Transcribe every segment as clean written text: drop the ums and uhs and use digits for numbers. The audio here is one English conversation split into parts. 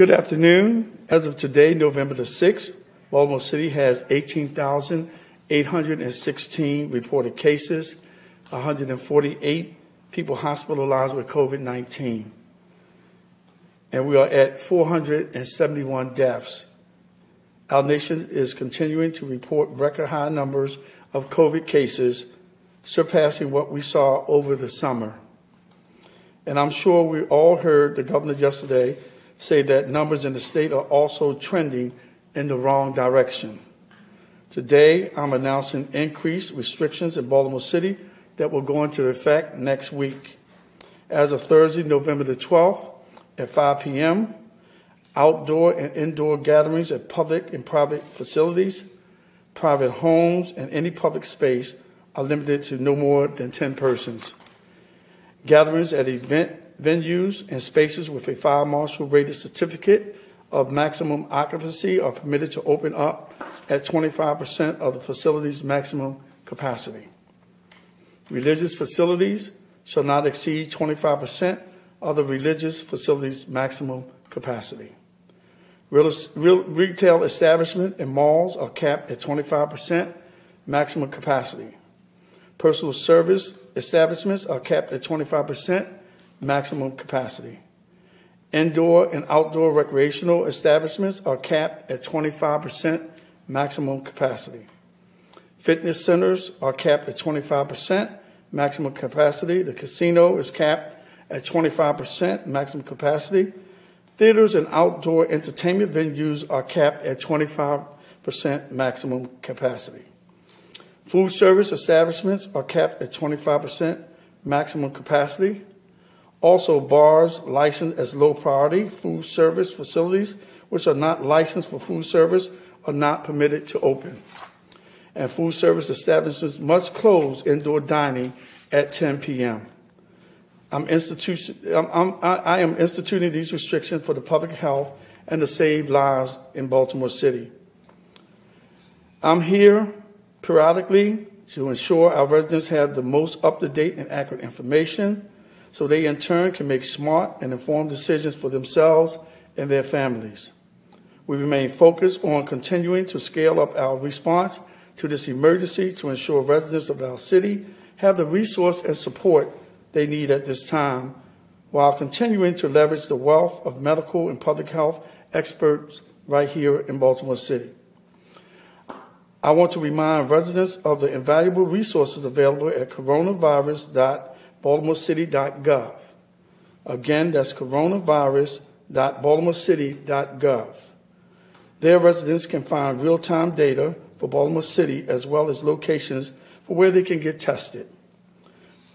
Good afternoon. As of today, November the 6th, Baltimore City has 18,816 reported cases, 148 people hospitalized with COVID-19. And we are at 471 deaths. Our nation is continuing to report record high numbers of COVID cases, surpassing what we saw over the summer. And I'm sure we all heard the governor yesterday say that numbers in the state are also trending in the wrong direction. Today, I'm announcing increased restrictions in Baltimore City that will go into effect next week. As of Thursday, November the 12th, at 5 p.m., outdoor and indoor gatherings at public and private facilities, private homes, and any public space are limited to no more than 10 persons. Gatherings at event venues and spaces with a fire marshal rated certificate of maximum occupancy are permitted to open up at 25% of the facility's maximum capacity. Religious facilities shall not exceed 25% of the religious facility's maximum capacity. Retail establishments and malls are capped at 25% maximum capacity. Personal service establishments are capped at 25% maximum capacity. Indoor and outdoor recreational establishments are capped at 25% maximum capacity. Fitness centers are capped at 25% maximum capacity. The casino is capped at 25% maximum capacity. Theaters and outdoor entertainment venues are capped at 25% maximum capacity. Food service establishments are capped at 25% maximum capacity. Also, bars licensed as low priority food service facilities, which are not licensed for food service, are not permitted to open. And food service establishments must close indoor dining at 10 p.m. I am instituting these restrictions for the public health and to save lives in Baltimore City. I'm here periodically to ensure our residents have the most up-to-date and accurate information so they in turn can make smart and informed decisions for themselves and their families. We remain focused on continuing to scale up our response to this emergency to ensure residents of our city have the resource and support they need at this time, while continuing to leverage the wealth of medical and public health experts right here in Baltimore City. I want to remind residents of the invaluable resources available at coronavirus.baltimorecity.gov. Again, that's coronavirus.baltimorecity.gov. There, residents can find real-time data for Baltimore City as well as locations for where they can get tested.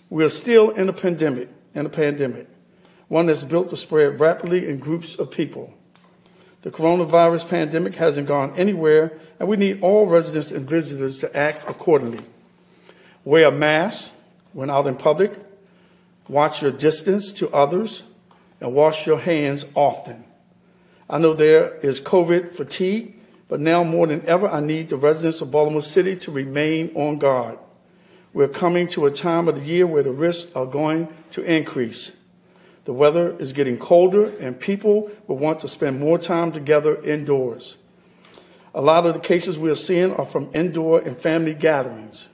We are still in a pandemic, one that's built to spread rapidly in groups of people. The coronavirus pandemic hasn't gone anywhere, and we need all residents and visitors to act accordingly. Wear a mask when out in public, watch your distance to others, and wash your hands often. I know there is COVID fatigue, but now more than ever, I need the residents of Baltimore City to remain on guard. We're coming to a time of the year where the risks are going to increase. The weather is getting colder, and people will want to spend more time together indoors. A lot of the cases we are seeing are from indoor and family gatherings.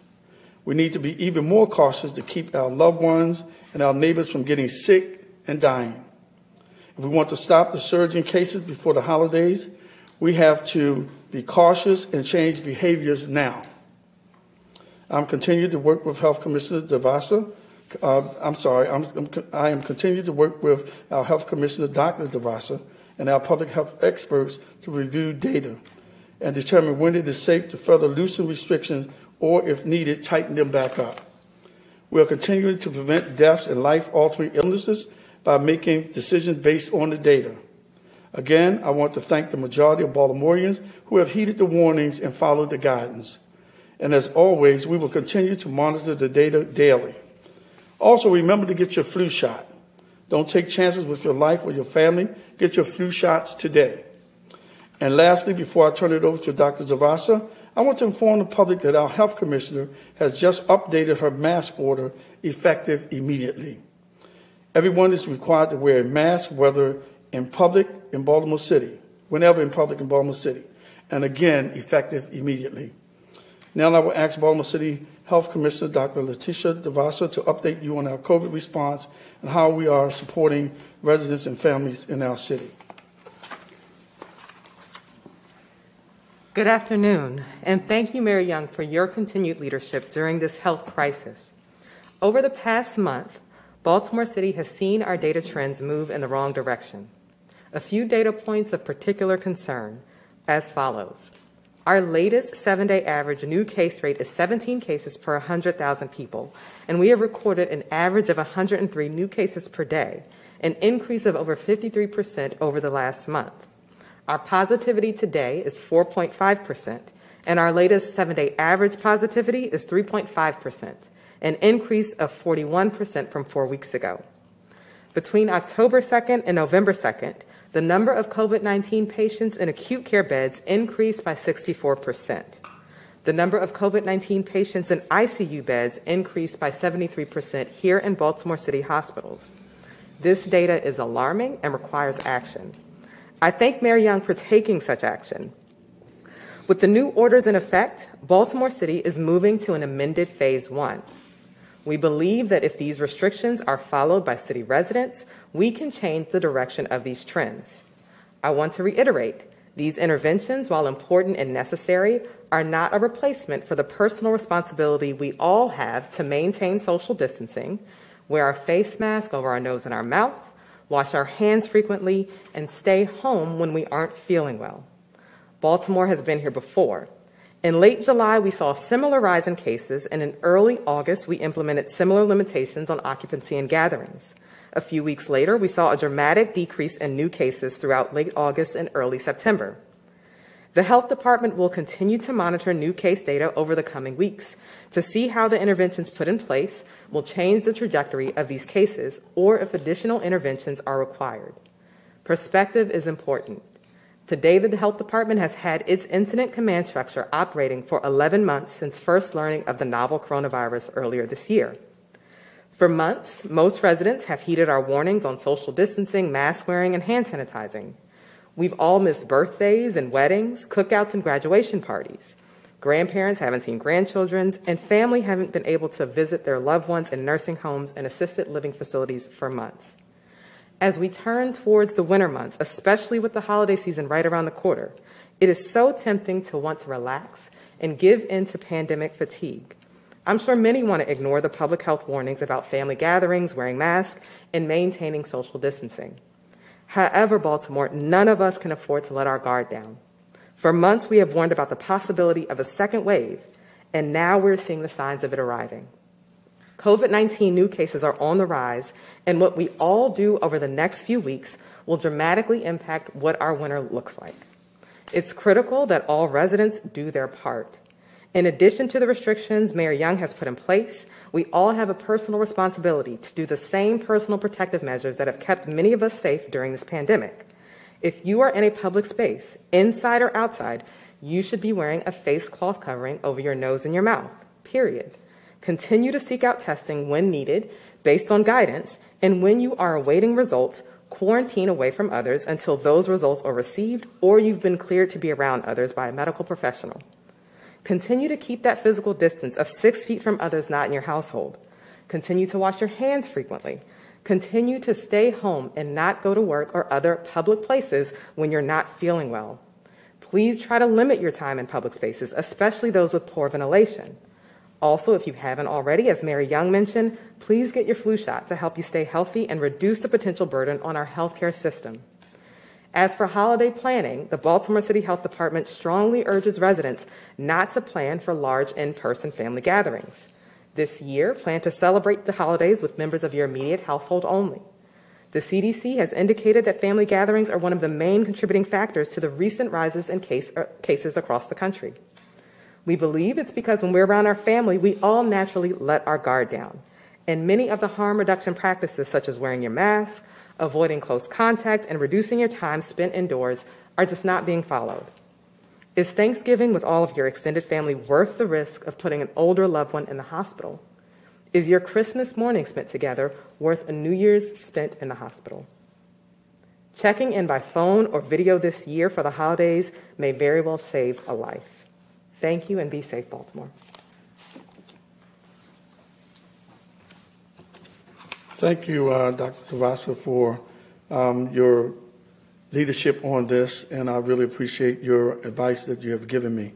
We need to be even more cautious to keep our loved ones and our neighbors from getting sick and dying. If we want to stop the surge in cases before the holidays, we have to be cautious and change behaviors now. I'm continuing to work with Health Commissioner DeVasa. I am continuing to work with our Health Commissioner, Dr. DeVasa, and our public health experts to review data and determine when it is safe to further loosen restrictions or, if needed, tighten them back up. We are continuing to prevent deaths and life-altering illnesses by making decisions based on the data. Again, I want to thank the majority of Baltimoreans who have heeded the warnings and followed the guidance. And as always, we will continue to monitor the data daily. Also, remember to get your flu shot. Don't take chances with your life or your family. Get your flu shots today. And lastly, before I turn it over to Dr. Zavasa, I want to inform the public that our health commissioner has just updated her mask order effective immediately. Everyone is required to wear a mask, whether in public in Baltimore City, whenever in public in Baltimore City, and again, effective immediately. Now I will ask Baltimore City Health Commissioner Dr. Letitia DeVasa to update you on our COVID response and how we are supporting residents and families in our city. Good afternoon, and thank you, Mayor Young, for your continued leadership during this health crisis. Over the past month, Baltimore City has seen our data trends move in the wrong direction. A few data points of particular concern as follows. Our latest 7-day average new case rate is 17 cases per 100,000 people, and we have recorded an average of 103 new cases per day, an increase of over 53% over the last month. Our positivity today is 4.5%, and our latest 7-day average positivity is 3.5%, an increase of 41% from 4 weeks ago. Between October 2nd and November 2nd, the number of COVID-19 patients in acute care beds increased by 64%. The number of COVID-19 patients in ICU beds increased by 73% here in Baltimore City hospitals. This data is alarming and requires action. I thank Mayor Young for taking such action. With the new orders in effect, Baltimore City is moving to an amended Phase 1. We believe that if these restrictions are followed by city residents, we can change the direction of these trends. I want to reiterate, these interventions, while important and necessary, are not a replacement for the personal responsibility we all have to maintain social distancing, wear our face mask over our nose and our mouth, wash our hands frequently, and stay home when we aren't feeling well. Baltimore has been here before. In late July, we saw a similar rise in cases, and in early August, we implemented similar limitations on occupancy and gatherings. A few weeks later, we saw a dramatic decrease in new cases throughout late August and early September. The health department will continue to monitor new case data over the coming weeks to see how the interventions put in place will change the trajectory of these cases or if additional interventions are required. Perspective is important. Today, the health department has had its incident command structure operating for 11 months since first learning of the novel coronavirus earlier this year. For months, most residents have heeded our warnings on social distancing, mask wearing, and hand sanitizing. We've all missed birthdays and weddings, cookouts and graduation parties. Grandparents haven't seen grandchildren, and family haven't been able to visit their loved ones in nursing homes and assisted living facilities for months. As we turn towards the winter months, especially with the holiday season right around the corner, it is so tempting to want to relax and give in to pandemic fatigue. I'm sure many want to ignore the public health warnings about family gatherings, wearing masks, and maintaining social distancing. However, Baltimore, none of us can afford to let our guard down. For months, we have warned about the possibility of a second wave, and now we're seeing the signs of it arriving. COVID-19 new cases are on the rise, and what we all do over the next few weeks will dramatically impact what our winter looks like. It's critical that all residents do their part. In addition to the restrictions Mayor Young has put in place, we all have a personal responsibility to do the same personal protective measures that have kept many of us safe during this pandemic. If you are in a public space, inside or outside, you should be wearing a face cloth covering over your nose and your mouth, period. Continue to seek out testing when needed, based on guidance, and when you are awaiting results, quarantine away from others until those results are received or you've been cleared to be around others by a medical professional. Continue to keep that physical distance of 6 feet from others not in your household. Continue to wash your hands frequently. Continue to stay home and not go to work or other public places when you're not feeling well. Please try to limit your time in public spaces, especially those with poor ventilation. Also, if you haven't already, as Mayor Young mentioned, please get your flu shot to help you stay healthy and reduce the potential burden on our healthcare system. As for holiday planning, the Baltimore City Health Department strongly urges residents not to plan for large in-person family gatherings. This year, plan to celebrate the holidays with members of your immediate household only. The CDC has indicated that family gatherings are one of the main contributing factors to the recent rises in cases across the country. We believe it's because when we're around our family, we all naturally let our guard down. And many of the harm reduction practices, such as wearing your mask, avoiding close contact, and reducing your time spent indoors, are just not being followed. Is Thanksgiving with all of your extended family worth the risk of putting an older loved one in the hospital? Is your Christmas morning spent together worth a New Year's spent in the hospital? Checking in by phone or video this year for the holidays may very well save a life. Thank you, and be safe, Baltimore. Thank you, Dr. Tavasa, for your leadership on this, and I really appreciate your advice that you have given me.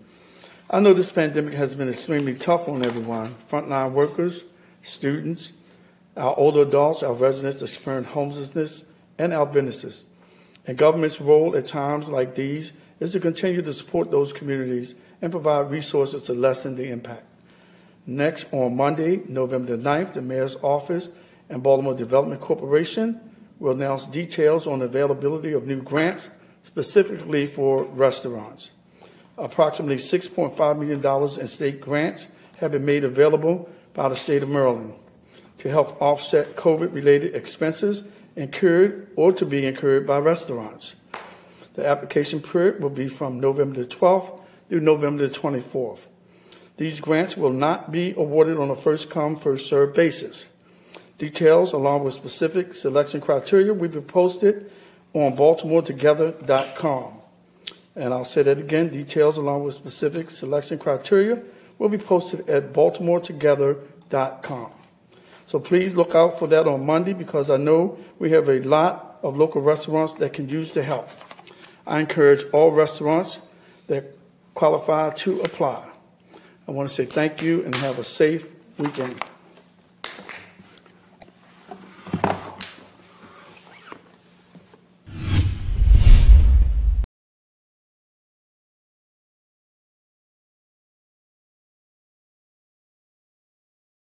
I know this pandemic has been extremely tough on everyone, frontline workers, students, our older adults, our residents experiencing homelessness, and our businesses. And government's role at times like these is to continue to support those communities and provide resources to lessen the impact. Next, on Monday, November the 9th, the Mayor's Office and Baltimore Development Corporation will announce details on the availability of new grants specifically for restaurants. Approximately $6.5 million in state grants have been made available by the state of Maryland to help offset COVID-related expenses incurred or to be incurred by restaurants. The application period will be from November the 12th through November the 24th. These grants will not be awarded on a first-come, first-served basis. Details, along with specific selection criteria, will be posted on baltimoretogether.com. And I'll say that again, details along with specific selection criteria will be posted at baltimoretogether.com. So please look out for that on Monday, because I know we have a lot of local restaurants that can use the help. I encourage all restaurants that qualify to apply. I want to say thank you and have a safe weekend.